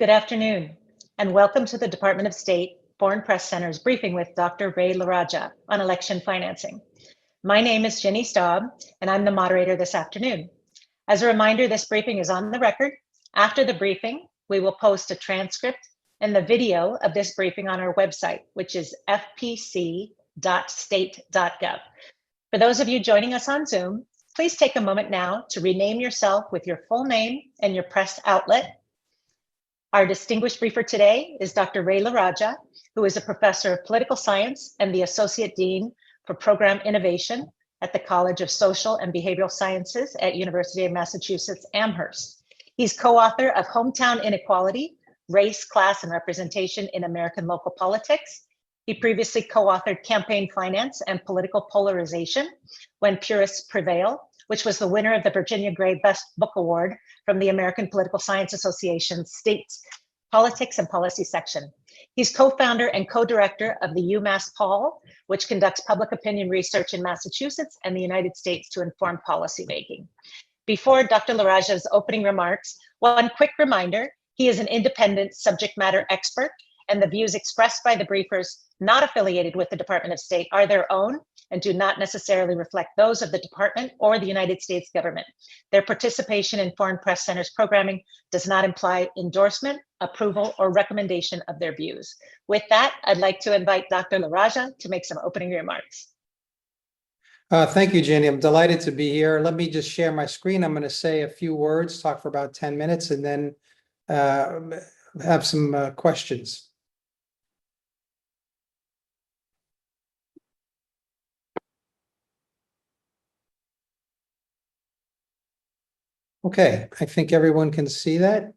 Good afternoon, and welcome to the Department of State Foreign Press Center's briefing with Dr. Ray LaRaja on election financing. My name is Jenny Staub, and I'm the moderator this afternoon. As a reminder, this briefing is on the record. After the briefing, we will post a transcript and the video of this briefing on our website, which is fpc.state.gov. For those of you joining us on Zoom, please take a moment now to rename yourself with your full name and your press outlet. Our distinguished briefer today is Dr. Ray LaRaja, who is a professor of political science and the Associate Dean for Program Innovation at the College of Social and Behavioral Sciences at University of Massachusetts Amherst. He's co-author of Hometown Inequality, Race, Class, and Representation in American Local Politics. He previously co-authored Campaign Finance and Political Polarization, When Purists Prevail, which was the winner of the Virginia Gray Best Book Award from the American Political Science Association's State Politics and Policy section. He's co-founder and co-director of the UMass Poll, which conducts public opinion research in Massachusetts and the United States to inform policymaking. Before Dr. LaRaja's opening remarks, one quick reminder, he is an independent subject matter expert, and the views expressed by the briefers not affiliated with the Department of State are their own and do not necessarily reflect those of the department or the United States government. Their participation in Foreign Press Center's programming does not imply endorsement, approval, or recommendation of their views. With that, I'd like to invite Dr. LaRaja to make some opening remarks. Thank you, Jenny. I'm delighted to be here. Let me just share my screen. I'm going to say a few words, talk for about 10 minutes, and then have some questions. Okay, I think everyone can see that.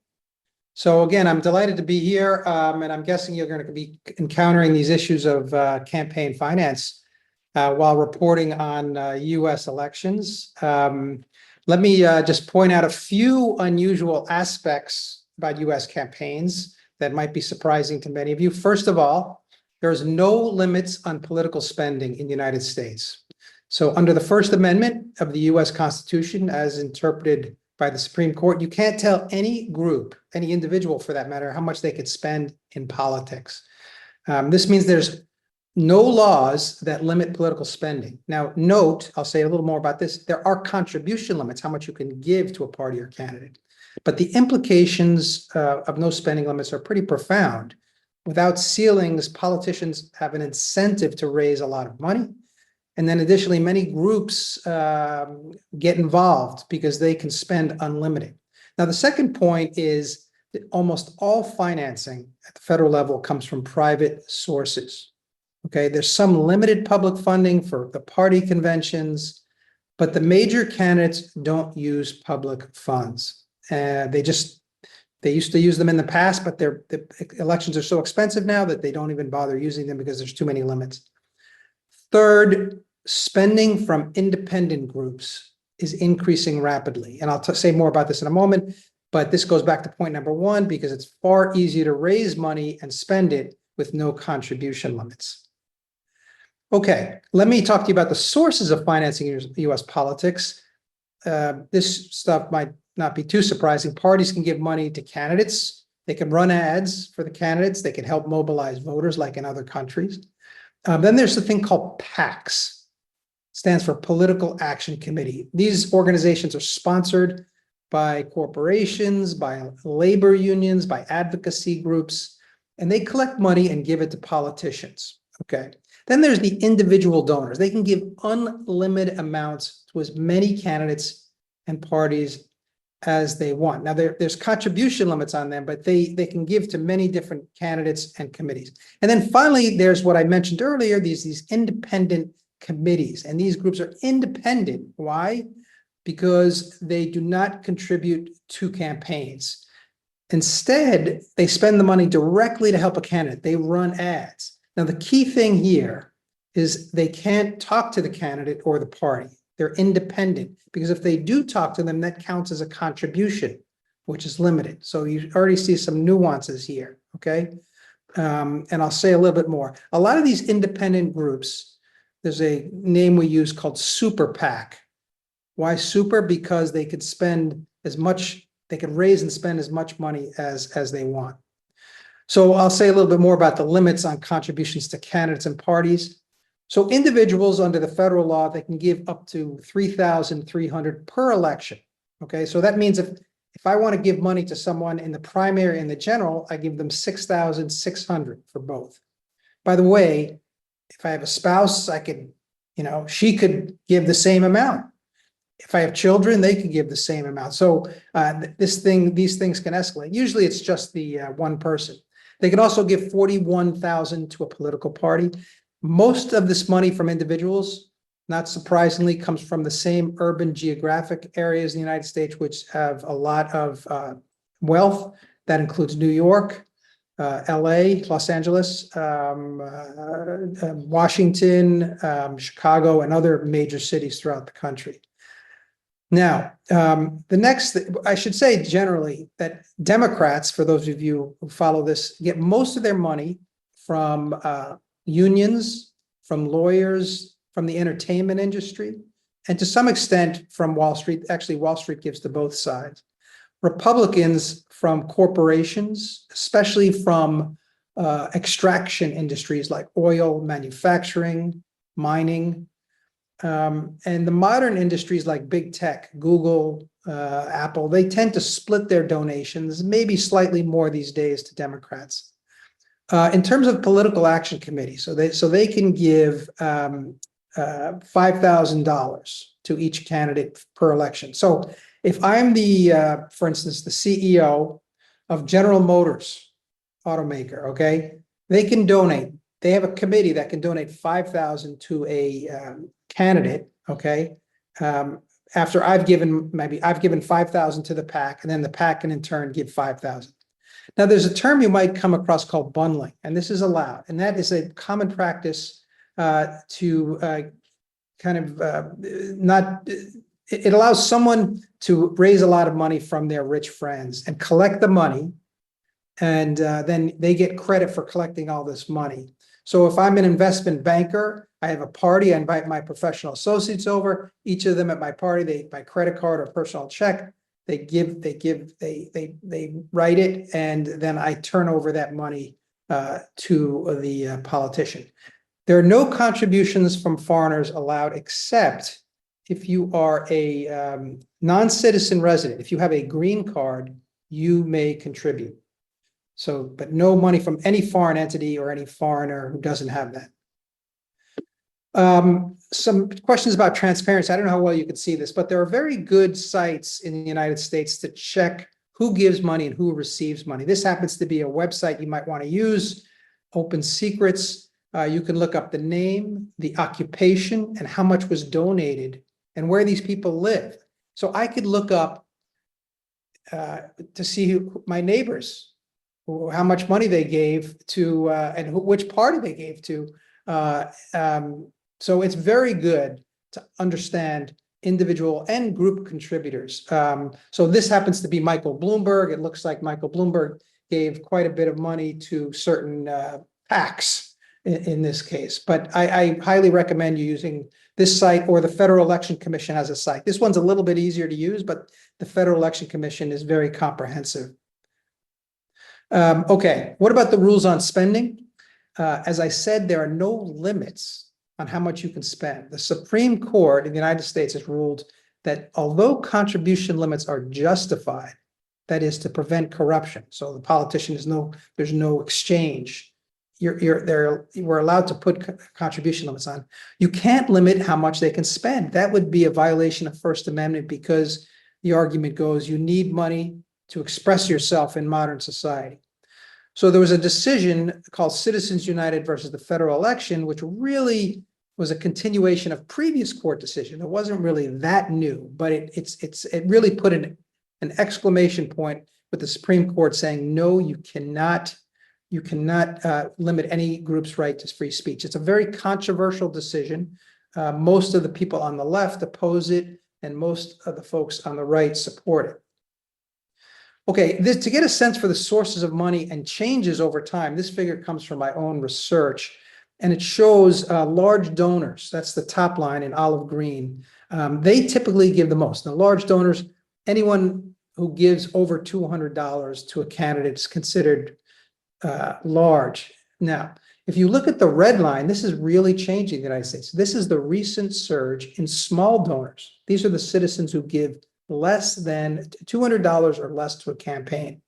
So again, I'm delighted to be here, and I'm guessing you're going to be encountering these issues of campaign finance while reporting on U.S. elections. Let me just point out a few unusual aspects about U.S. campaigns that might be surprising to many of you. First of all, there's no limits on political spending in the United States. So under the First Amendment of the U.S. Constitution, as interpreted by the Supreme Court, you can't tell any group, any individual for that matter, how much they could spend in politics. This means there's no laws that limit political spending. Now, note, I'll say a little more about this, there are contribution limits, how much you can give to a party or candidate. But the implications of no spending limits are pretty profound. Without ceilings, politicians have an incentive to raise a lot of money. And then additionally, many groups get involved because they can spend unlimited. Now, the second point is that almost all financing at the federal level comes from private sources. Okay, there's some limited public funding for the party conventions, but the major candidates don't use public funds. They used to use them in the past, but the elections are so expensive now that they don't even bother using them because there's too many limits. Third, spending from independent groups is increasing rapidly. And I'll say more about this in a moment, but this goes back to point number one, because it's far easier to raise money and spend it with no contribution limits. Okay, let me talk to you about the sources of financing in US politics. This stuff might not be too surprising. Parties can give money to candidates. They can run ads for the candidates. They can help mobilize voters like in other countries. Then there's the thing called PACs. Stands for Political Action Committee. These organizations are sponsored by corporations, by labor unions, by advocacy groups, and they collect money and give it to politicians. Okay. Then there's the individual donors. They can give unlimited amounts to as many candidates and parties as they want. Now, there's contribution limits on them, but they can give to many different candidates and committees. And then finally, there's what I mentioned earlier, these independent committees. And these groups are independent. Why? Because they do not contribute to campaigns. Instead, they spend the money directly to help a candidate. They run ads. Now, the key thing here is they can't talk to the candidate or the party. They're independent, because if they do talk to them, that counts as a contribution, which is limited. So you already see some nuances here, okay? And I'll say a little bit more. A lot of these independent groups, there's a name we use called Super PAC. Why super? Because they could spend as much They can raise and spend as much money as they want. So I'll say a little bit more about the limits on contributions to candidates and parties. So individuals under the federal law, they can give up to $3,300 per election. Okay, so that means if I want to give money to someone in the primary and the general, I give them $6,600 for both. By the way, if I have a spouse, I could, she could give the same amount. If I have children, they could give the same amount. So these things can escalate. Usually it's just the one person. They can also give $41,000 to a political party. Most of this money from individuals, not surprisingly, comes from the same urban geographic areas in the United States, which have a lot of wealth. That includes New York, LA, Los Angeles, Washington, Chicago, and other major cities throughout the country. Now, the next, I should say generally that Democrats, for those of you who follow this, get most of their money from unions, from lawyers, from the entertainment industry, and to some extent from Wall Street. Actually, Wall Street gives to both sides. Republicans from corporations, especially from extraction industries like oil, manufacturing, mining, and the modern industries like big tech, Google, Apple, they tend to split their donations, maybe slightly more these days, to Democrats. In terms of political action committees, so they can give $5,000 to each candidate per election. So if I'm for instance, the CEO of General Motors automaker, okay, they can donate. They have a committee that can donate $5,000 to a candidate, okay. After I've given $5,000 to the PAC, and then the PAC can in turn give $5,000. Now, there's a term you might come across called bundling, and this is allowed, and that is a common practice to it allows someone to raise a lot of money from their rich friends and collect the money, and then they get credit for collecting all this money. So if I'm an investment banker, I have a party, I invite my professional associates over, each of them at my party, they by credit card or personal check, they write it, and then I turn over that money to the politician. There are no contributions from foreigners allowed, except if you are a non-citizen resident. If you have a green card, you may contribute. So, but no money from any foreign entity or any foreigner who doesn't have that. Some questions about transparency. I don't know how well you can see this, but there are very good sites in the United States to check who gives money and who receives money. This happens to be a website you might want to use, Open Secrets. You can look up the name, the occupation, and how much was donated and where these people live. So I could look up to see my neighbors, how much money they gave to, and which party they gave to. So it's very good to understand individual and group contributors. So this happens to be Michael Bloomberg. It looks like Michael Bloomberg gave quite a bit of money to certain PACs in this case. But I highly recommend you using this site, or the Federal Election Commission has a site. This one's a little bit easier to use, but the Federal Election Commission is very comprehensive. Okay, what about the rules on spending? As I said, there are no limits on how much you can spend. The Supreme Court in the United States has ruled that although contribution limits are justified, that is to prevent corruption. So the politician there's no exchange. We're allowed to put contribution limits on. You can't limit how much they can spend. That would be a violation of First Amendment, because the argument goes, you need money to express yourself in modern society. So there was a decision called Citizens United versus the federal election, which really was a continuation of previous court decision. It wasn't really that new, but it really put an exclamation point with the Supreme Court saying, no, you cannot limit any group's right to free speech. It's a very controversial decision. Most of the people on the left oppose it, and most of the folks on the right support it. Okay, to get a sense for the sources of money and changes over time, this figure comes from my own research, and it shows large donors. That's the top line in olive green. They typically give the most. Now, large donors, anyone who gives over $200 to a candidate is considered large. Now, if you look at the red line, this is really changing the United States. This is the recent surge in small donors. These are the citizens who give less than $200 or less to a campaign.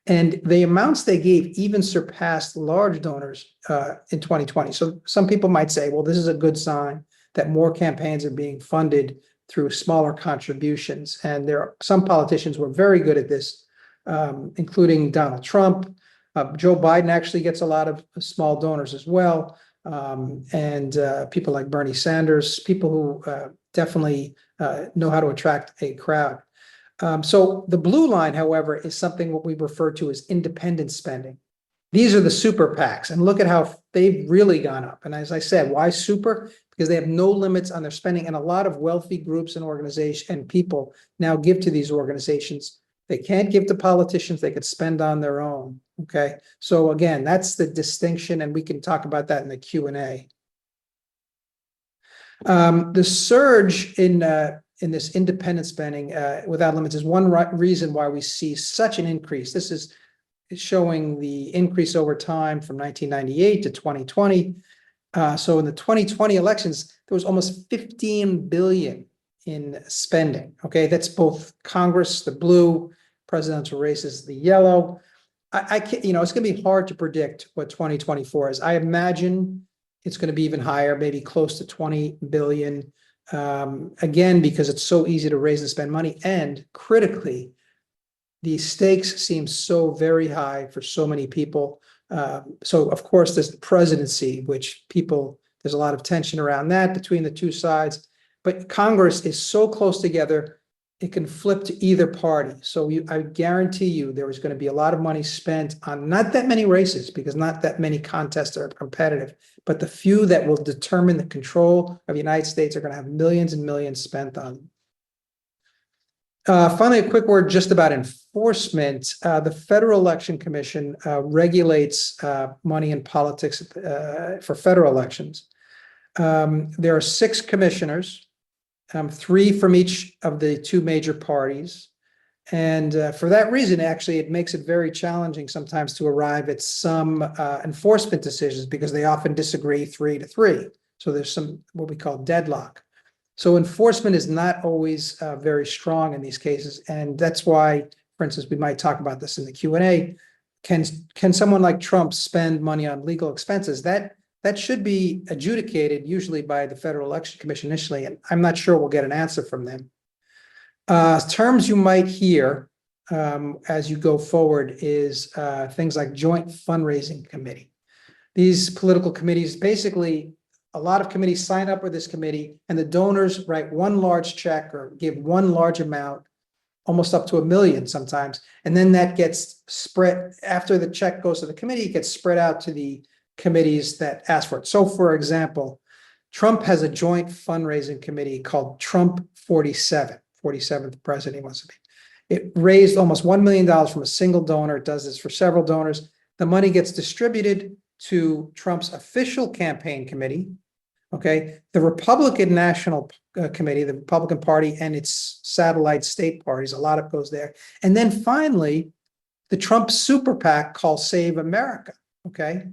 And the amounts they gave even surpassed large donors in 2020. So some people might say, well, this is a good sign that more campaigns are being funded through smaller contributions. And there are some politicians who are very good at this, including Donald Trump. Joe Biden actually gets a lot of small donors as well. And people like Bernie Sanders, people who definitely know how to attract a crowd. So the blue line, however, is something what we refer to as independent spending. These are the super PACs, and look at how they've really gone up. And as I said, why super? Because they have no limits on their spending, and a lot of wealthy groups and organizations and people now give to these organizations. They can't give to politicians, they could spend on their own, okay? So again, that's the distinction, and we can talk about that in the Q&A. The surge in this independent spending without limits is one reason why we see such an increase. This is showing the increase over time from 1998 to 2020. So in the 2020 elections, there was almost 15 billion in spending. Okay, that's both Congress, the blue, presidential races, the yellow. I can't, it's going to be hard to predict what 2024 is. I imagine it's going to be even higher, maybe close to 20 billion. Again, because it's so easy to raise and spend money, and critically, the stakes seem so very high for so many people. So of course, there's the presidency, which there's a lot of tension around that between the two sides, but Congress is so close together, it can flip to either party. So I guarantee you there is going to be a lot of money spent on not that many races, because not that many contests are competitive, but the few that will determine the control of the United States are going to have millions and millions spent on them. Finally, a quick word just about enforcement. The Federal Election Commission regulates money in politics for federal elections. There are 6 commissioners, 3 from each of the 2 major parties. And for that reason, actually, it makes it very challenging sometimes to arrive at some enforcement decisions, because they often disagree 3-3. So there's some what we call deadlock. So enforcement is not always very strong in these cases. And that's why, for instance, we might talk about this in the Q&A. Can someone like Trump spend money on legal expenses? That should be adjudicated usually by the Federal Election Commission initially, and I'm not sure we'll get an answer from them. Terms you might hear as you go forward is things like Joint Fundraising Committee. These political committees, basically, a lot of committees sign up with this committee, and the donors write one large check or give one large amount, almost up to $1 million sometimes, and then that gets spread, after the check goes to the committee, it gets spread out to the committees that ask for it. So for example, Trump has a joint fundraising committee called Trump 47, 47th president he wants to be. It raised almost $1 million from a single donor. It does this for several donors. The money gets distributed to Trump's official campaign committee, okay, the Republican National Committee, the Republican Party and its satellite state parties, a lot of it goes there. And then finally, the Trump super PAC called Save America, okay?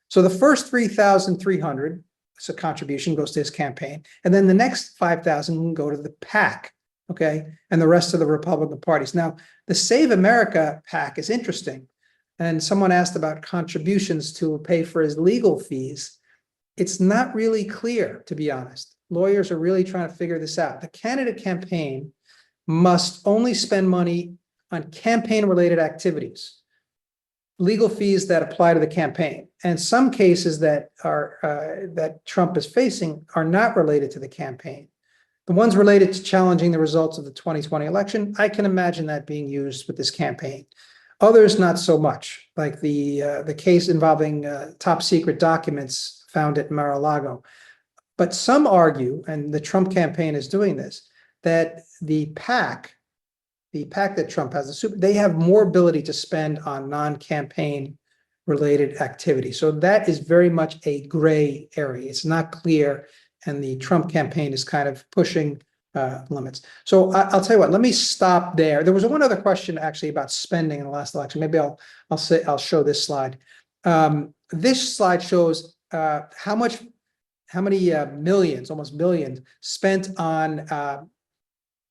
So the first 3,300, so contribution goes to his campaign, and then the next 5,000 can go to the PAC, okay, and the rest of the Republican parties. Now, the Save America PAC is interesting, and someone asked about contributions to pay for his legal fees. It's not really clear, to be honest. Lawyers are really trying to figure this out. The candidate campaign must only spend money on campaign-related activities, legal fees that apply to the campaign. And some cases that are that Trump is facing are not related to the campaign. The ones related to challenging the results of the 2020 election, I can imagine that being used with this campaign. Others, not so much, like the case involving top secret documents found at Mar-a-Lago. But some argue, and the Trump campaign is doing this, that the PAC that Trump has, they have more ability to spend on non-campaign related activities. So that is very much a gray area. It's not clear, and the Trump campaign is kind of pushing limits. So I'll tell you what, let me stop there. There was one other question actually about spending in the last election. Maybe I'll show this slide. This slide shows how many millions, almost billions, spent on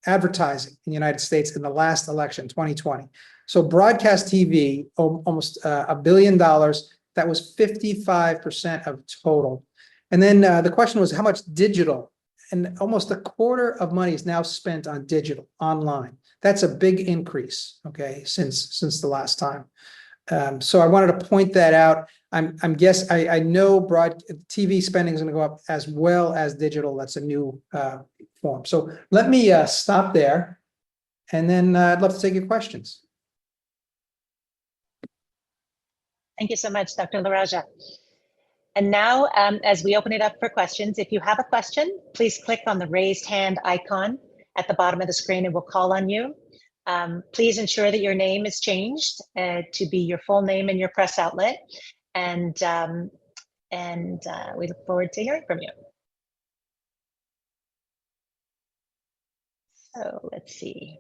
advertising in the United States in the last election, 2020. So broadcast TV, almost $1 billion. That was 55% of total. And then the question was how much digital, and almost a quarter of money is now spent on digital online. That's a big increase, okay, since the last time. So I wanted to point that out. I know TV spending is going to go up as well as digital. That's a new form. So let me stop there, and then I'd love to take your questions. Thank you so much, Dr. LaRaja. And now, as we open it up for questions, if you have a question, please click on the raised hand icon at the bottom of the screen and we'll call on you. Please ensure that your name is changed to be your full name and your press outlet. And we look forward to hearing from you. So let's see.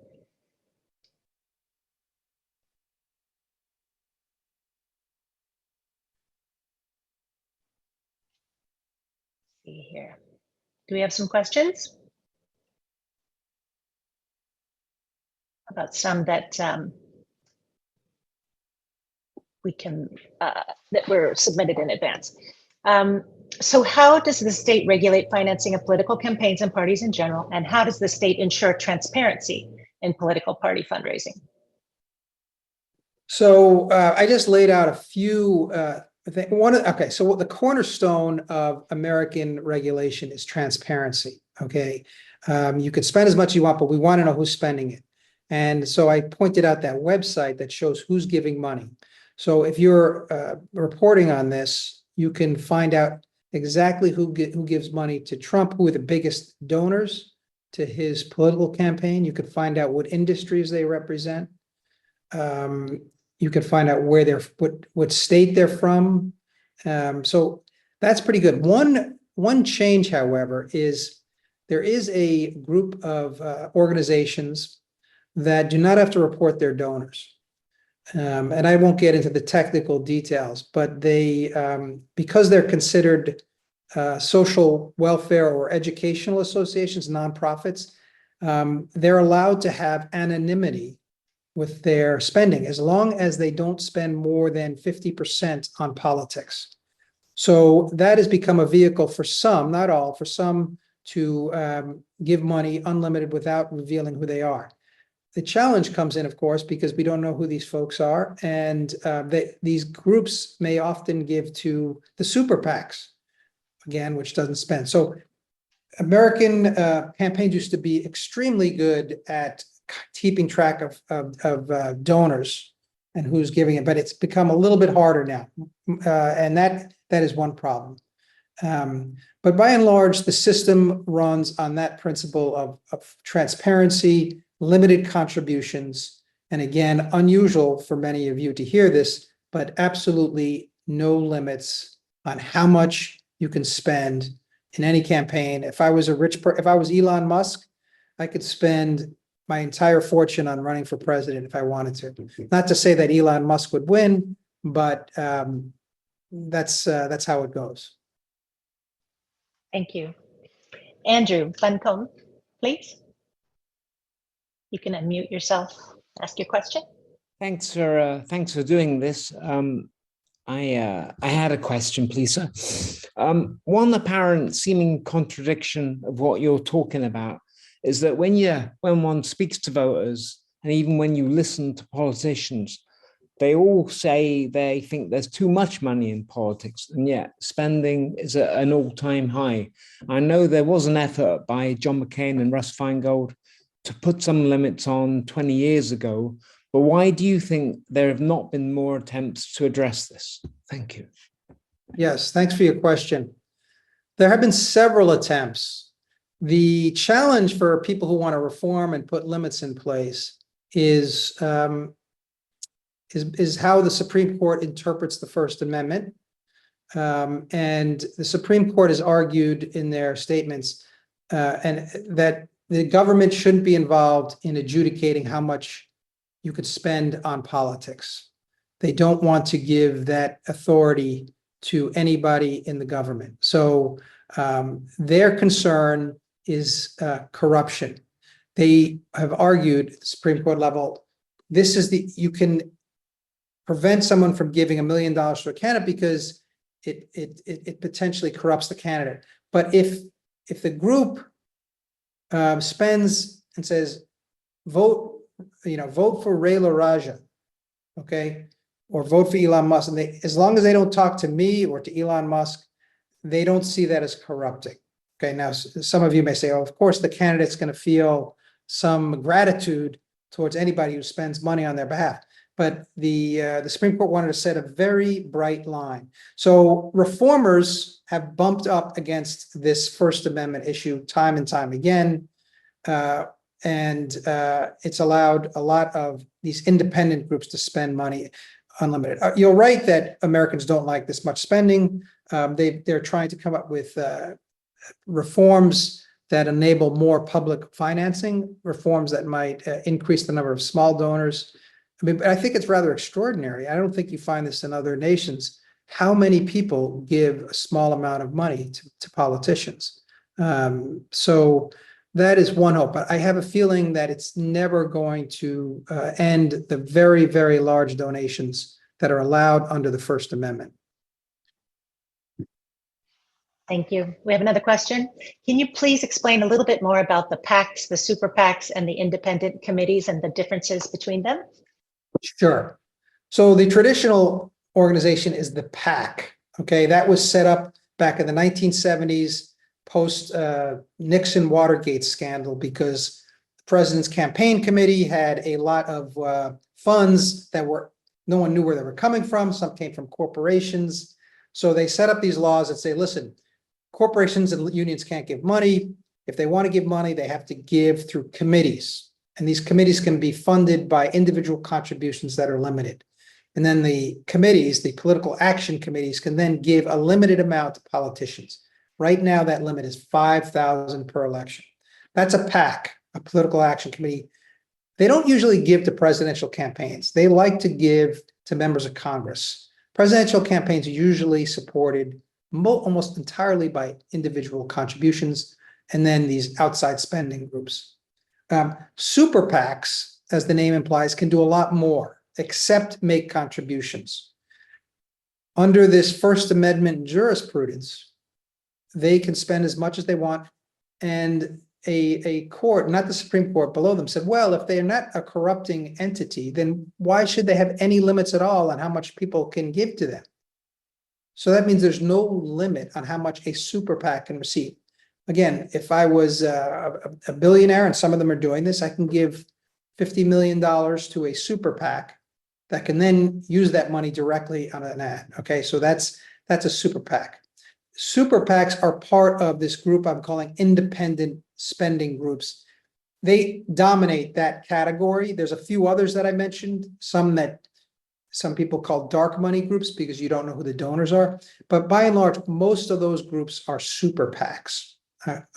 See here. Do we have some questions? About some that we can that were submitted in advance. So how does the state regulate financing of political campaigns and parties in general? And how does the state ensure transparency in political party fundraising? So I just laid out a few okay, so what the cornerstone of American regulation is transparency, okay? You could spend as much as you want, but we want to know who's spending it. And so I pointed out that website that shows who's giving money. So if you're reporting on this, you can find out exactly who gives money to Trump, who are the biggest donors to his political campaign. You could find out what industries they represent. You can find out where they're, what state they're from. So that's pretty good. One change, however, is there is a group of organizations that do not have to report their donors. And I won't get into the technical details, but they, because they're considered social welfare or educational associations, nonprofits, they're allowed to have anonymity with their spending as long as they don't spend more than 50% on politics. So that has become a vehicle for some, not all, for some to give money unlimited without revealing who they are. The challenge comes in, of course, because we don't know who these folks are, and these groups may often give to the super PACs, again, which doesn't spend. So American campaigns used to be extremely good at keeping track of donors and who's giving it, but it's become a little bit harder now, and that is one problem. But by and large, the system runs on that principle of transparency, limited contributions, and again, unusual for many of you to hear this, but absolutely no limits on how much you can spend in any campaign. If I was if I was Elon Musk, I could spend my entire fortune on running for president if I wanted to. Not to say that Elon Musk would win, but that's how it goes. Thank you. Andrew Buncombe, please. You can unmute yourself, ask your question. Thanks for doing this. I had a question, please, sir. One apparent seeming contradiction of what you're talking about is that when one speaks to voters, and even when you listen to politicians, they all say they think there's too much money in politics, and yet spending is at an all-time high. I know there was an effort by John McCain and Russ Feingold to put some limits on 20 years ago, but why do you think there have not been more attempts to address this? Thank you. Yes, thanks for your question. There have been several attempts. The challenge for people who want to reform and put limits in place is how the Supreme Court interprets the First Amendment. And the Supreme Court has argued in their statements and that the government shouldn't be involved in adjudicating how much you could spend on politics. They don't want to give that authority to anybody in the government. So their concern is corruption. They have argued at the Supreme Court level, you can prevent someone from giving $1 million to a candidate because it potentially corrupts the candidate. But if the group spends and says, vote for Rayla Raja, okay, or vote for Elon Musk, and as long as they don't talk to me or to Elon Musk, they don't see that as corrupting. Okay, now some of you may say, oh, of course the candidate's going to feel some gratitude towards anybody who spends money on their behalf. But the Supreme Court wanted to set a very bright line. So reformers have bumped up against this First Amendment issue time and time again. And it's allowed a lot of these independent groups to spend money unlimited. You're right that Americans don't like this much spending. They're trying to come up with reforms that enable more public financing, reforms that might increase the number of small donors. I mean, but I think it's rather extraordinary. I don't think you find this in other nations, how many people give a small amount of money to politicians. So that is one hope. But I have a feeling that it's never going to end the very, very large donations that are allowed under the First Amendment. Thank you. We have another question. Can you please explain a little bit more about the PACs, the super PACs, and the independent committees and the differences between them? Sure. So the traditional organization is the PAC. Okay, that was set up back in the 1970s, post Nixon Watergate scandal, because the president's campaign committee had a lot of funds that no one knew where they were coming from. Some came from corporations. So they set up these laws that say, listen, corporations and unions can't give money. If they want to give money, they have to give through committees. And these committees can be funded by individual contributions that are limited. And then the committees, the political action committees, can then give a limited amount to politicians. Right now, that limit is $5,000 per election. That's a PAC, a political action committee. They don't usually give to presidential campaigns. They like to give to members of Congress. Presidential campaigns are usually supported almost entirely by individual contributions, and then these outside spending groups. Super PACs, as the name implies, can do a lot more, except make contributions. Under this First Amendment jurisprudence, they can spend as much as they want, and a court, not the Supreme Court, below them said, well, if they're not a corrupting entity, then why should they have any limits at all on how much people can give to them? So that means there's no limit on how much a super PAC can receive. Again, if I was a billionaire, and some of them are doing this, I can give $50 million to a super PAC that can then use that money directly on an ad. Okay, so that's a super PAC. Super PACs are part of this group I'm calling independent spending groups. They dominate that category. There's a few others that I mentioned, some people call dark money groups because you don't know who the donors are. But by and large, most of those groups are super PACs.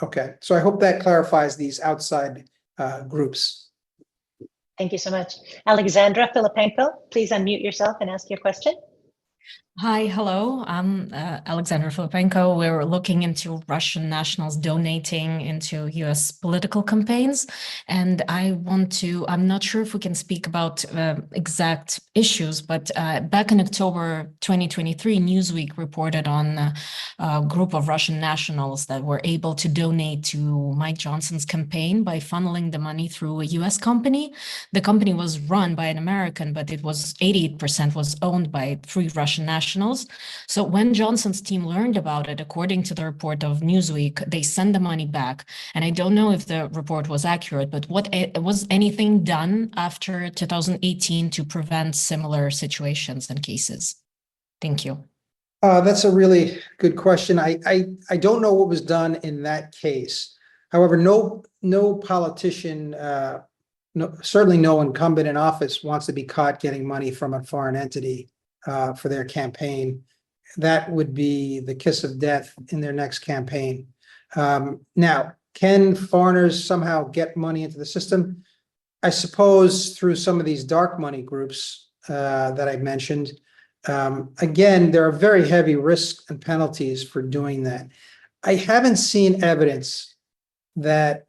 Okay, so I hope that clarifies these outside groups. Thank you so much. Alexandra Filipenko, please unmute yourself and ask your question. Hi, hello. I'm Alexandra Filipenko. We're looking into Russian nationals donating into US political campaigns. And I'm not sure if we can speak about exact issues, but back in October 2023, Newsweek reported on a group of Russian nationals that were able to donate to Mike Johnson's campaign by funneling the money through a US company. The company was run by an American, but it was 88% was owned by 3 Russian nationals. So when Johnson's team learned about it, according to the report of Newsweek, they sent the money back. And I don't know if the report was accurate, but was anything done after 2018 to prevent similar situations and cases? Thank you. That's a really good question. I don't know what was done in that case. However, no politician, certainly no incumbent in office wants to be caught getting money from a foreign entity for their campaign. That would be the kiss of death in their next campaign. Now, Can foreigners somehow get money into the system? I suppose through some of these dark money groups that I mentioned. Again, there are very heavy risks and penalties for doing that. I haven't seen evidence that,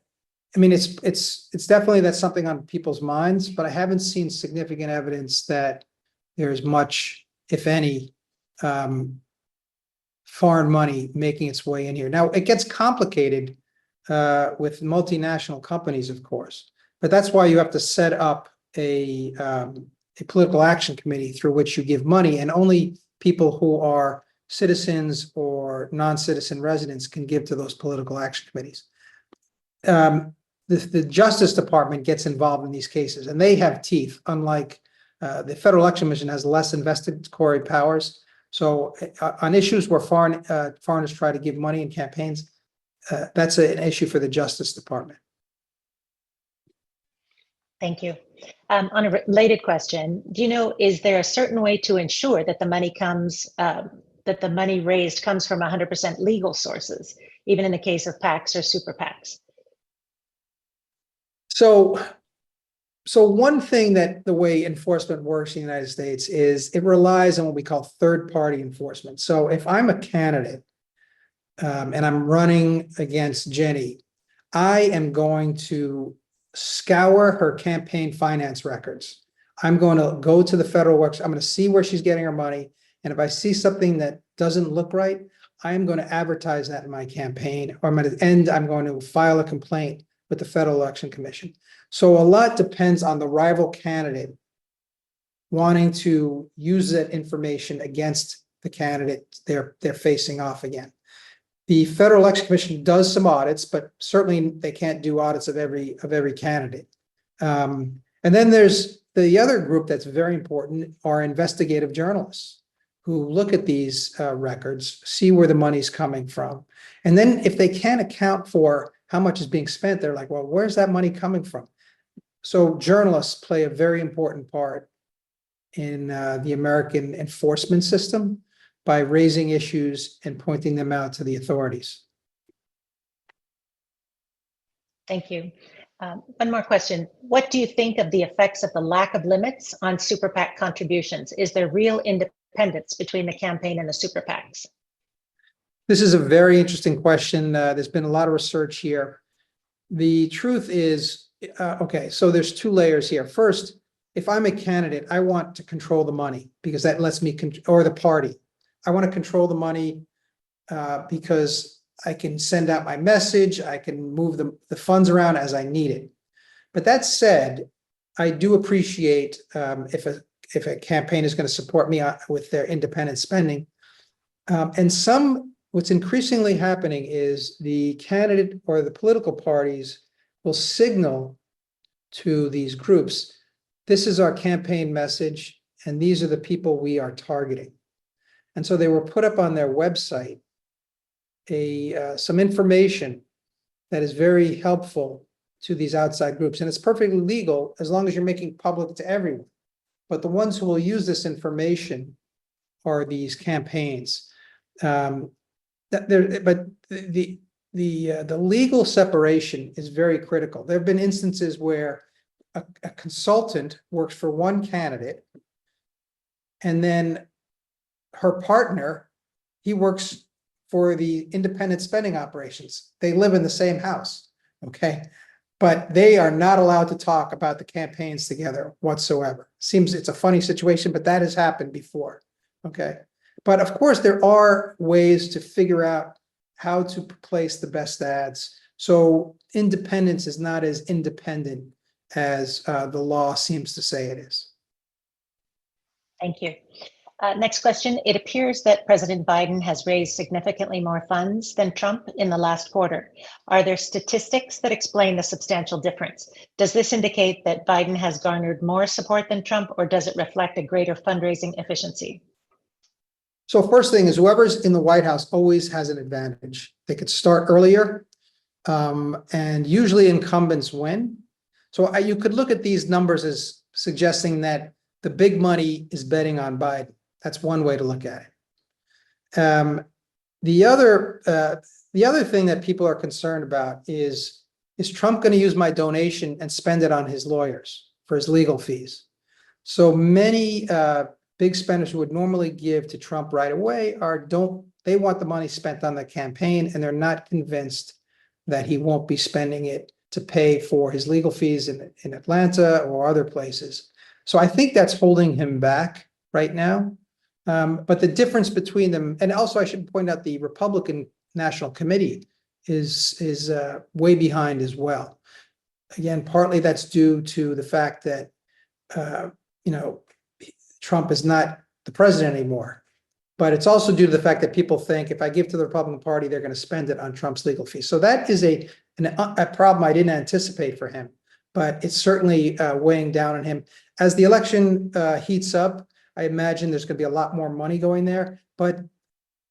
I mean, it's definitely that's something on people's minds, but I haven't seen significant evidence that there's much, if any, foreign money making its way in here. Now, it gets complicated with multinational companies, of course, but that's why you have to set up a political action committee through which you give money, and only people who are citizens or non-citizen residents can give to those political action committees. The Justice Department gets involved in these cases, and they have teeth, unlike the Federal Election Commission has less investigatory powers. So on issues where foreigners try to give money in campaigns, that's an issue for the Justice Department. Thank you. On a related question, do you know, is there a certain way to ensure that the money comes, that the money raised comes from 100% legal sources, even in the case of PACs or super PACs? So one thing that the way enforcement works in the United States is it relies on what we call third-party enforcement. So if I'm a candidate and I'm running against Jenny, I am going to scour her campaign finance records. I'm going to go to the federal website. I'm going to see where she's getting her money. And if I see something that doesn't look right, I'm going to advertise that in my campaign, or I'm going to file a complaint with the Federal Election Commission. So a lot depends on the rival candidate wanting to use that information against the candidate they're facing off again. The Federal Election Commission does some audits, but certainly they can't do audits of every candidate. And then there's the other group that's very important are investigative journalists who look at these records, see where the money's coming from. And then if they can't account for how much is being spent, they're like, well, where's that money coming from? So journalists play a very important part in the American enforcement system by raising issues and pointing them out to the authorities. Thank you. One more question. What do you think of the effects of the lack of limits on super PAC contributions? Is there real independence between the campaign and the super PACs? This is a very interesting question. There's been a lot of research here. The truth is, okay, so there's two layers here. First, if I'm a candidate, I want to control the money because that lets me, or the party. I want to control the money because I can send out my message. I can move the funds around as I need it. But that said, I do appreciate if a campaign is going to support me with their independent spending. And what's increasingly happening is the candidate or the political parties will signal to these groups, this is our campaign message, and these are the people we are targeting. And so they will put up on their website some information that is very helpful to these outside groups. And it's perfectly legal as long as you're making public to everyone. But the ones who will use this information are these campaigns. But the legal separation is very critical. There have been instances where a consultant works for one candidate, and then her partner, he works for the independent spending operations. They live in the same house, okay? But they are not allowed to talk about the campaigns together whatsoever. Seems it's a funny situation, but that has happened before, okay? But of course, there are ways to figure out how to place the best ads. So independence is not as independent as the law seems to say it is. Thank you. Next question. It appears that President Biden has raised significantly more funds than Trump in the last quarter. Are there statistics that explain the substantial difference? Does this indicate that Biden has garnered more support than Trump, or does it reflect a greater fundraising efficiency? So first thing is whoever's in the White House always has an advantage. They could start earlier, and usually incumbents win. So you could look at these numbers as suggesting that the big money is betting on Biden. That's one way to look at it. The other the other thing that people are concerned about is Trump going to use my donation and spend it on his lawyers for his legal fees? So many big spenders who would normally give to Trump right away they want the money spent on the campaign, and they're not convinced that he won't be spending it to pay for his legal fees in Atlanta or other places. So I think that's holding him back right now. But the difference between them, and also I should point out the Republican National Committee is way behind as well. Again, partly that's due to the fact that Trump is not the president anymore. But it's also due to the fact that people think if I give to the Republican Party, they're going to spend it on Trump's legal fees. So that is a problem I didn't anticipate for him, but it's certainly weighing down on him. As the election heats up, I imagine there's going to be a lot more money going there, but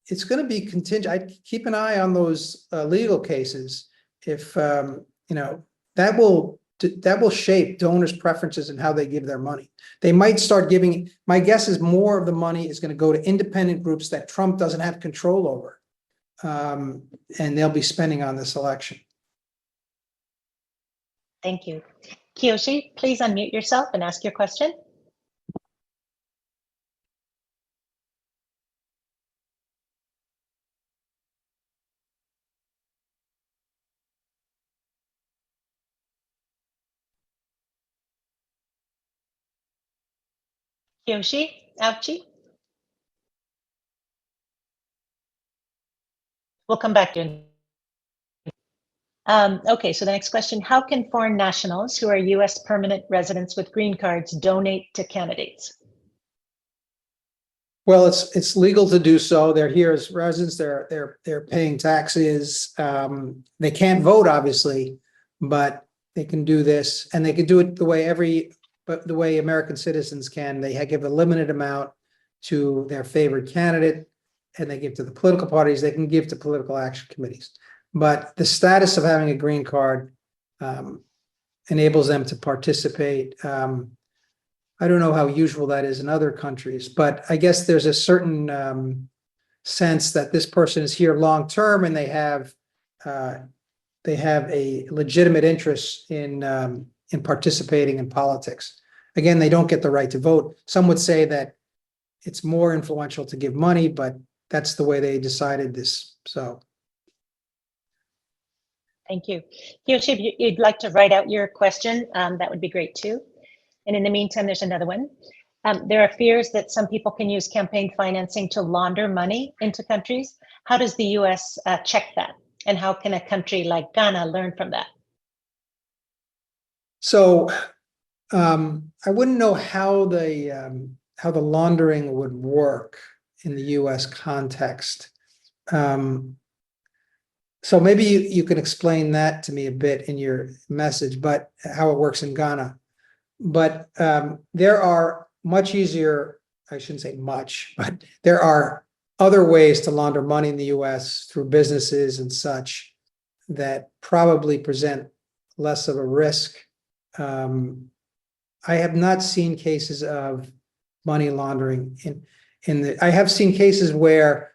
it's going to be contingent. I keep an eye on those legal cases. If that will shape donors' preferences and how they give their money. They might start giving. My guess is more of the money is going to go to independent groups that Trump doesn't have control over, and they'll be spending on this election. Thank you. Kiyoshi, please unmute yourself and ask your question. Kiyoshi, Ouchi? We'll come back to you. Okay, so the next question, how can foreign nationals who are US permanent residents with green cards donate to candidates? Well, it's legal to do so. They're here as residents. They're paying taxes. They can't vote, obviously, but they can do this, and they can do it the way American citizens can. They give a limited amount to their favorite candidate, and they give to the political parties. They can give to political action committees. But the status of having a green card enables them to participate. I don't know how usual that is in other countries, but I guess there's a certain sense that this person is here long term, and they have a legitimate interest in participating in politics. Again, they don't get the right to vote. Some would say that it's more influential to give money, but that's the way they decided this. So. Thank you. Kiyoshi, if you'd like to write out your question, that would be great too. And in the meantime, there's another one. There are fears that some people can use campaign financing to launder money into countries. How does the US check that? And how can a country like Ghana learn from that? So I wouldn't know how the laundering would work in the US context. So maybe you can explain that to me a bit in your message, but how it works in Ghana. But there are much easier, I shouldn't say much, but there are other ways to launder money in the US through businesses and such that probably present less of a risk. I have not seen cases of money laundering I have seen cases where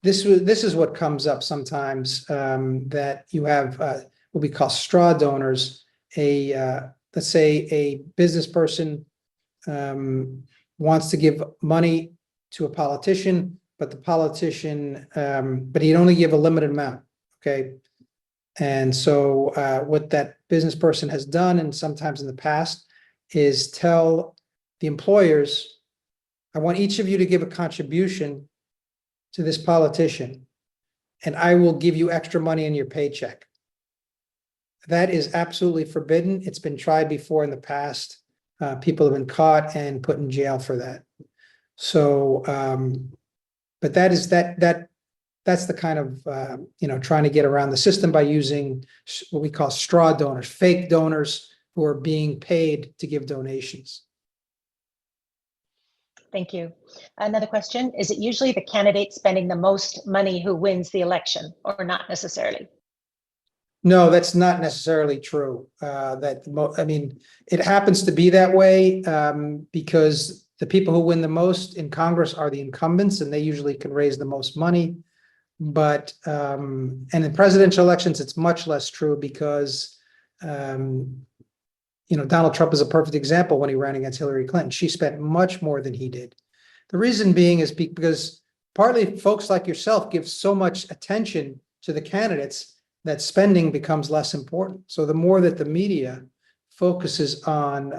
this is what comes up sometimes, that you have what we call straw donors. Let's say a business person wants to give money to a politician, but the politician, but he'd only give a limited amount. Okay. And so what that business person has done, and sometimes in the past, is tell the employers, I want each of you to give a contribution to this politician, and I will give you extra money in your paycheck. That is absolutely forbidden. It's been tried before in the past. People have been caught and put in jail for that. So, but that's the kind of, trying to get around the system by using what we call straw donors, fake donors who are being paid to give donations. Thank you. Another question, is it usually the candidate spending the most money who wins the election, or not necessarily? No, that's not necessarily true. It happens to be that way because the people who win the most in Congress are the incumbents, and they usually can raise the most money. But, and in presidential elections, it's much less true because, Donald Trump is a perfect example when he ran against Hillary Clinton. She spent much more than he did. The reason being is because partly folks like yourself give so much attention to the candidates that spending becomes less important. So the more that the media focuses on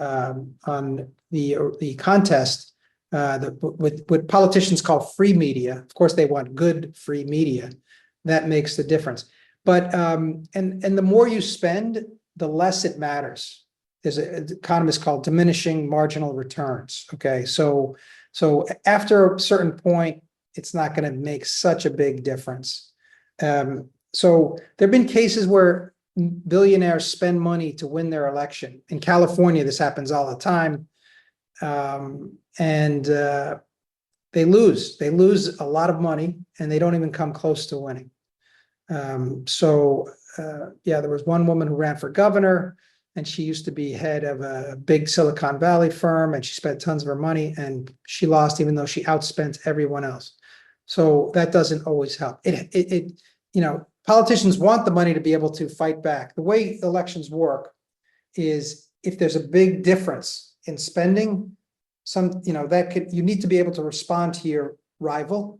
the contest, what politicians call free media. Of course, they want good free media. That makes the difference. But and the more you spend, the less it matters. There's an economist called diminishing marginal returns. Okay, so after a certain point, it's not going to make such a big difference. So there have been cases where billionaires spend money to win their election. In California, this happens all the time. And they lose a lot of money and they don't even come close to winning. Yeah, there was one woman who ran for governor and she used to be head of a big Silicon Valley firm and she spent tons of her money and she lost even though she outspent everyone else. So that doesn't always help. Politicians want the money to be able to fight back. The way elections work is if there's a big difference in spending, you need to be able to respond to your rival.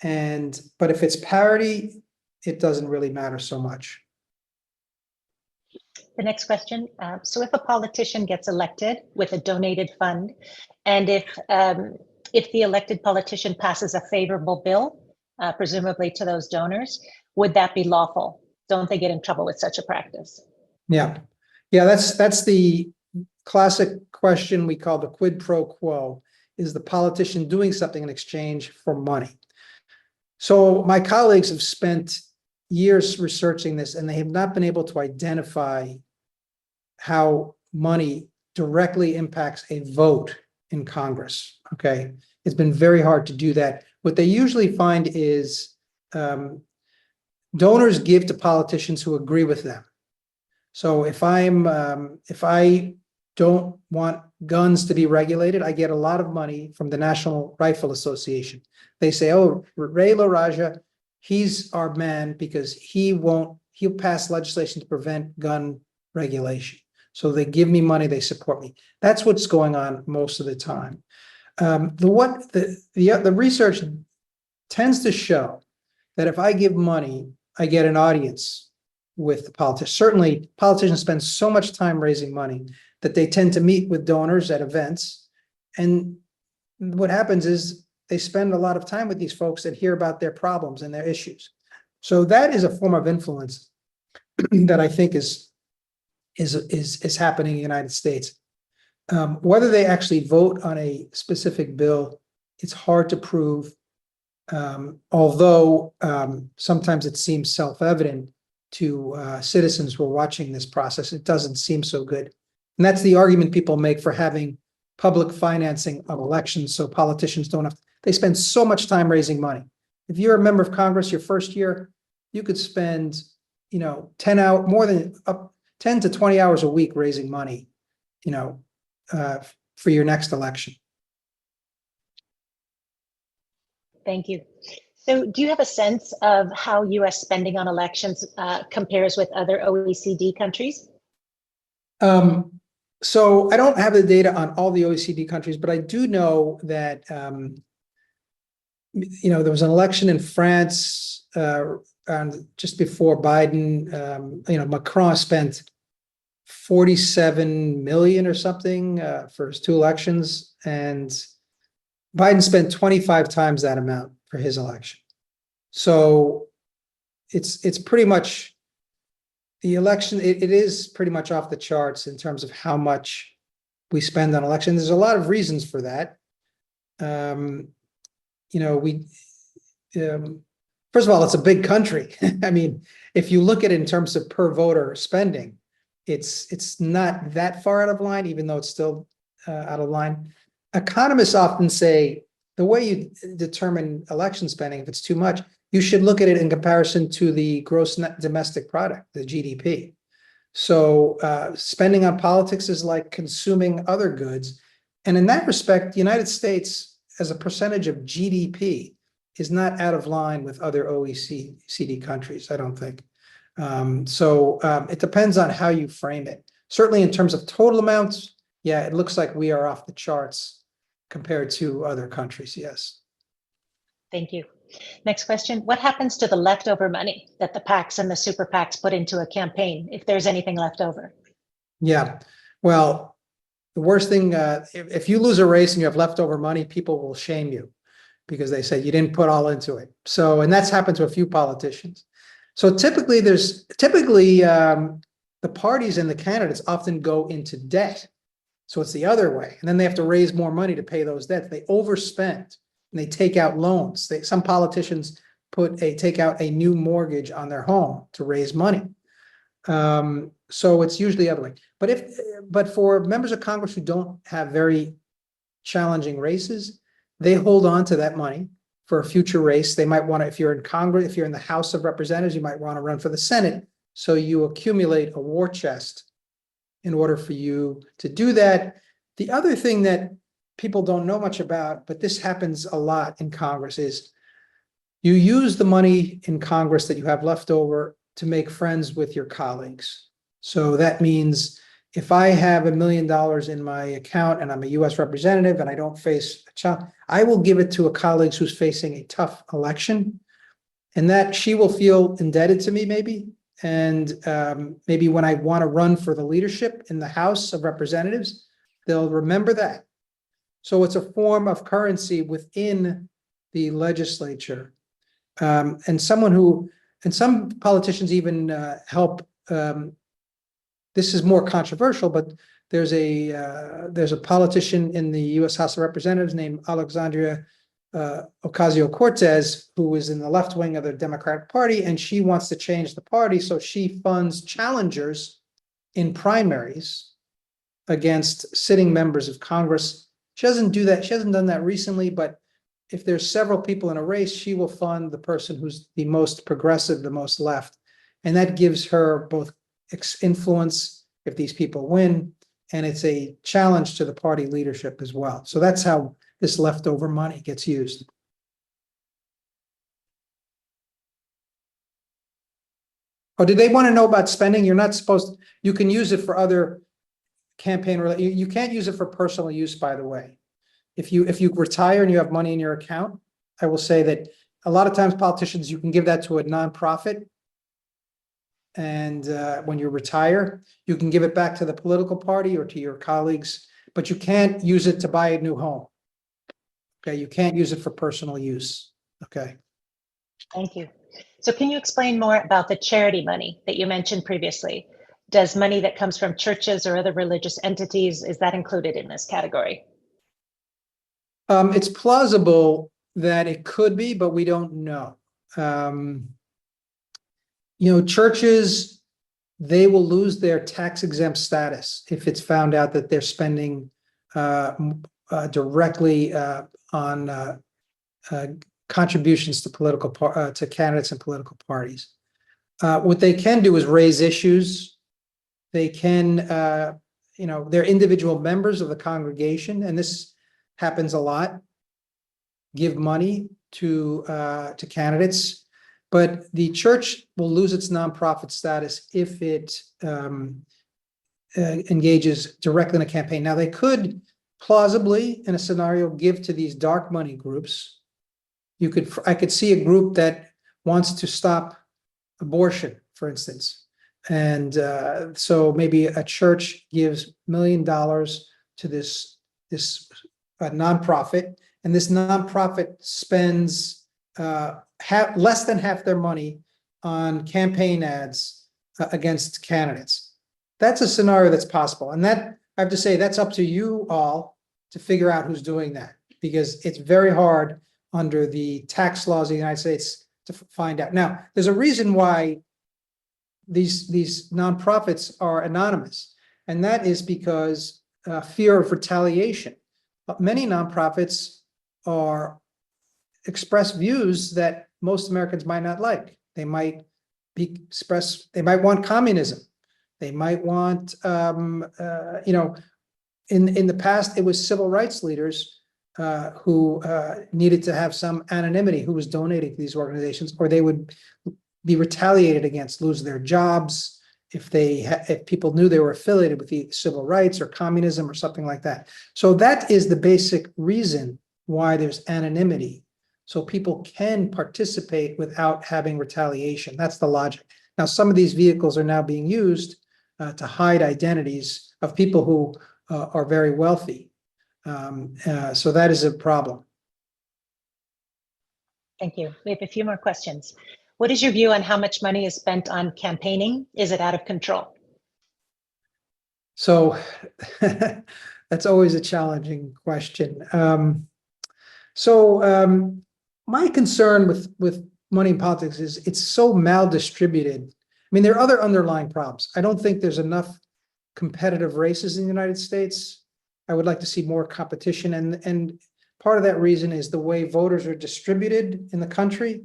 But if it's parity, it doesn't really matter so much. The next question. So if a politician gets elected with a donated fund, and if the elected politician passes a favorable bill, presumably to those donors, would that be lawful? Don't they get in trouble with such a practice? Yeah, that's the classic question we call the quid pro quo. Is the politician doing something in exchange for money? So my colleagues have spent years researching this and they have not been able to identify how money directly impacts a vote in Congress. Okay, it's been very hard to do that. What they usually find is donors give to politicians who agree with them. So if I don't want guns to be regulated, I get a lot of money from the National Rifle Association. They say, oh, Ray LaRaja, he's our man because he'll pass legislation to prevent gun regulation. So they give me money, they support me. That's what's going on most of the time. The research tends to show that if I give money, I get an audience with the politicians. Certainly, politicians spend so much time raising money that they tend to meet with donors at events. And what happens is they spend a lot of time with these folks and hear about their problems and their issues. So that is a form of influence that I think is happening in the United States. Whether they actually vote on a specific bill, it's hard to prove. Although sometimes it seems self-evident to citizens who are watching this process, it doesn't seem so good. And that's the argument people make for having public financing of elections so politicians don't have to, they spend so much time raising money. If you're a member of Congress your first year, you could spend 10 to 20 hours a week raising money, for your next election. Thank you. So do you have a sense of how US spending on elections compares with other OECD countries? So I don't have the data on all the OECD countries, but I do know that, there was an election in France just before Biden. Macron spent 47 million or something for his two elections, and Biden spent 25 times that amount for his election. So it's pretty much the election. It is pretty much off the charts in terms of how much we spend on election. There's a lot of reasons for that. First of all, it's a big country. I mean, if you look at it in terms of per voter spending, it's not that far out of line, even though it's still out of line. Economists often say the way you determine election spending, if it's too much, you should look at it in comparison to the gross net domestic product, the GDP. So spending on politics is like consuming other goods. And in that respect, the United States, as a percentage of GDP, is not out of line with other OECD countries, I don't think. It depends on how you frame it. Certainly in terms of total amounts, yeah, it looks like we are off the charts compared to other countries, yes. Thank you. Next question. What happens to the leftover money that the PACs and the super PACs put into a campaign if there's anything left over? Yeah, well, the worst thing, if you lose a race and you have leftover money, people will shame you because they say you didn't put all into it. So, and that's happened to a few politicians. So typically the parties and the candidates often go into debt. So it's the other way. And then they have to raise more money to pay those debts. They overspend and they take out loans. Some politicians take out a new mortgage on their home to raise money. So it's usually the other way. But for members of Congress who don't have very challenging races, they hold on to that money for a future race. They might want to, if you're in Congress, if you're in the House of Representatives, you might want to run for the Senate. So you accumulate a war chest in order for you to do that. The other thing that people don't know much about, but this happens a lot in Congress, is you use the money in Congress that you have left over to make friends with your colleagues. So that means if I have $1 million in my account and I'm a US representative and I don't face a challenge, I will give it to a colleague who's facing a tough election, and that she will feel indebted to me maybe. And maybe when I want to run for the leadership in the House of Representatives, they'll remember that. So it's a form of currency within the legislature. And some politicians even help. This is more controversial, but there's a politician in the U.S. House of Representatives named Alexandria Ocasio-Cortez, who is in the left wing of the Democratic Party, and she wants to change the party. So she funds challengers in primaries against sitting members of Congress. She doesn't do that. She hasn't done that recently, but if there's several people in a race, she will fund the person who's the most progressive, the most left. And that gives her both influence if these people win, and it's a challenge to the party leadership as well. So that's how this leftover money gets used. Oh, did they want to know about spending? You're not supposed to, you can use it for other campaign related. You can't use it for personal use, by the way. If you retire and you have money in your account, I will say that a lot of times politicians, you can give that to a nonprofit. And when you retire, you can give it back to the political party or to your colleagues, but you can't use it to buy a new home. Okay, you can't use it for personal use. Okay. Thank you. So can you explain more about the charity money that you mentioned previously? Does money that comes from churches or other religious entities, is that included in this category? It's plausible that it could be, but we don't know. Churches, they will lose their tax exempt status if it's found out that they're spending directly on contributions to to candidates and political parties. What they can do is raise issues. They can, they're individual members of the congregation, and this happens a lot. Give money to candidates, but the church will lose its nonprofit status if it engages directly in a campaign. Now, they could plausibly, in a scenario, give to these dark money groups. I could see a group that wants to stop abortion, for instance. And so maybe a church gives $1 million to this nonprofit, and this nonprofit spends less than half their money on campaign ads against candidates. That's a scenario that's possible. And that, I have to say, that's up to you all to figure out who's doing that, because it's very hard under the tax laws of the United States to find out. Now, there's a reason why these nonprofits are anonymous, and that is because fear of retaliation. But many nonprofits express views that most Americans might not like. They might want communism. They might want, in the past, it was civil rights leaders who needed to have some anonymity who was donating to these organizations, or they would be retaliated against, lose their jobs if if people knew they were affiliated with the civil rights or communism or something like that. So that is the basic reason why there's anonymity. So people can participate without having retaliation. That's the logic. Now, some of these vehicles are now being used to hide identities of people who are very wealthy. So that is a problem. Thank you. We have a few more questions. What is your view on how much money is spent on campaigning? Is it out of control? So that's always a challenging question. My concern with money in politics is it's so maldistributed. I mean, there are other underlying problems. I don't think there's enough competitive races in the United States. I would like to see more competition. And part of that reason is the way voters are distributed in the country.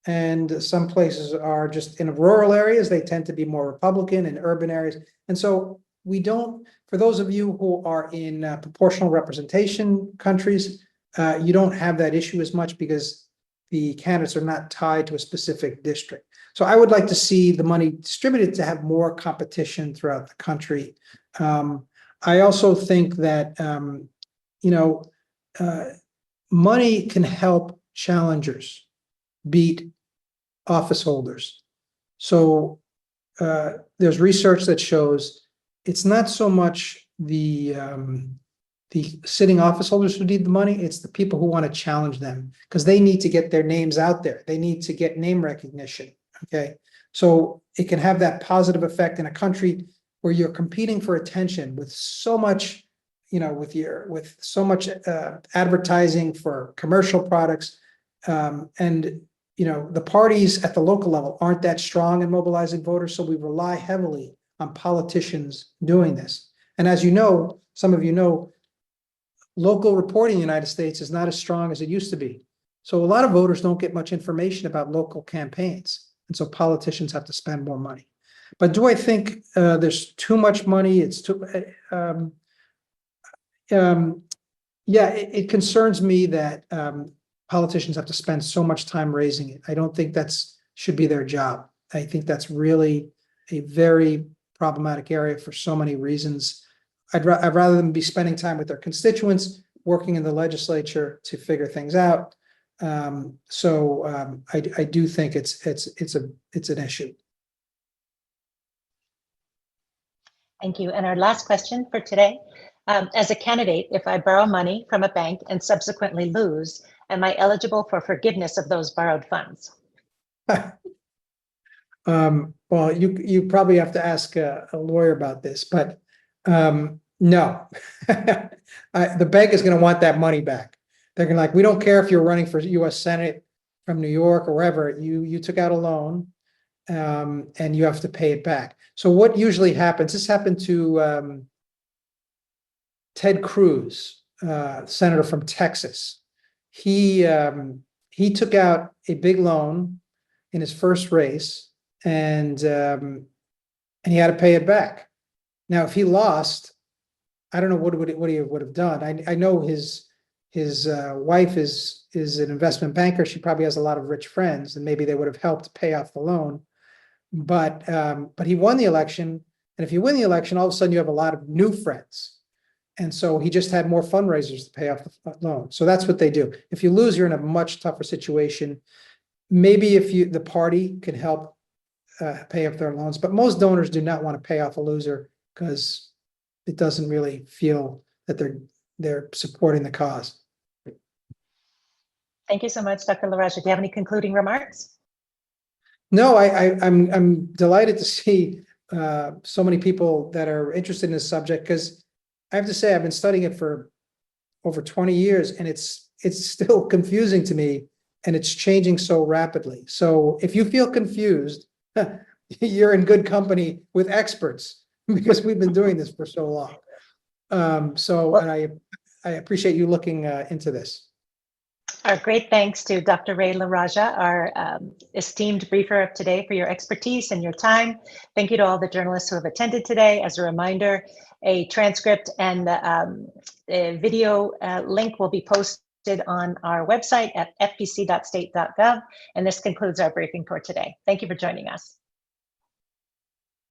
And some places are just in rural areas, they tend to be more Republican, in urban areas. And so we don't, for those of you who are in proportional representation countries, you don't have that issue as much because the candidates are not tied to a specific district. So I would like to see the money distributed to have more competition throughout the country. I also think that, money can help challengers beat office holders. So there's research that shows it's not so much the sitting office holders who need the money, it's the people who want to challenge them because they need to get their names out there. They need to get name recognition. Okay. So it can have that positive effect in a country where you're competing for attention with so much, with so much advertising for commercial products. The parties at the local level aren't that strong in mobilizing voters. So we rely heavily on politicians doing this. And as you know, some of you know, local reporting in the United States is not as strong as it used to be. So a lot of voters don't get much information about local campaigns. And so politicians have to spend more money. But do I think there's too much money? It's too, it concerns me that politicians have to spend so much time raising it. I don't think should be their job. I think that's really a very problematic area for so many reasons. I'd rather them be spending time with their constituents, working in the legislature to figure things out. I do think it's an issue. Thank you. And our last question for today. As a candidate, if I borrow money from a bank and subsequently lose, am I eligible for forgiveness of those borrowed funds? Well, you probably have to ask a lawyer about this, but no. The bank is going to want that money back. They're going to we don't care if you're running for U.S. Senate from New York or wherever, you took out a loan and you have to pay it back. So what usually happens, this happened to Ted Cruz, senator from Texas. He took out a big loan in his first race and he had to pay it back. Now, if he lost, I don't know what he would have done. I know his wife is an investment banker. She probably has a lot of rich friends, and maybe they would have helped pay off the loan. But he won the election, and if you win the election, all of a sudden you have a lot of new friends, and so he just had more fundraisers to pay off the loan. So that's what they do. If you lose, you're in a much tougher situation. Maybe if the party can help pay off their loans, but most donors do not want to pay off a loser because it doesn't really feel that they're supporting the cause. Thank you so much, Dr. LaRocha. Do you have any concluding remarks? No, I'm delighted to see so many people that are interested in this subject, because I have to say I've been studying it for over 20 years and it's still confusing to me, and it's changing so rapidly. So if you feel confused, you're in good company with experts because we've been doing this for so long. And I appreciate you looking into this. Our great thanks to Dr. Ray LaRaja, our esteemed briefer of today, for your expertise and your time. Thank you to all the journalists who have attended today. As a reminder, a transcript and a video link will be posted on our website at fpc.state.gov. And this concludes our briefing for today. Thank you for joining us.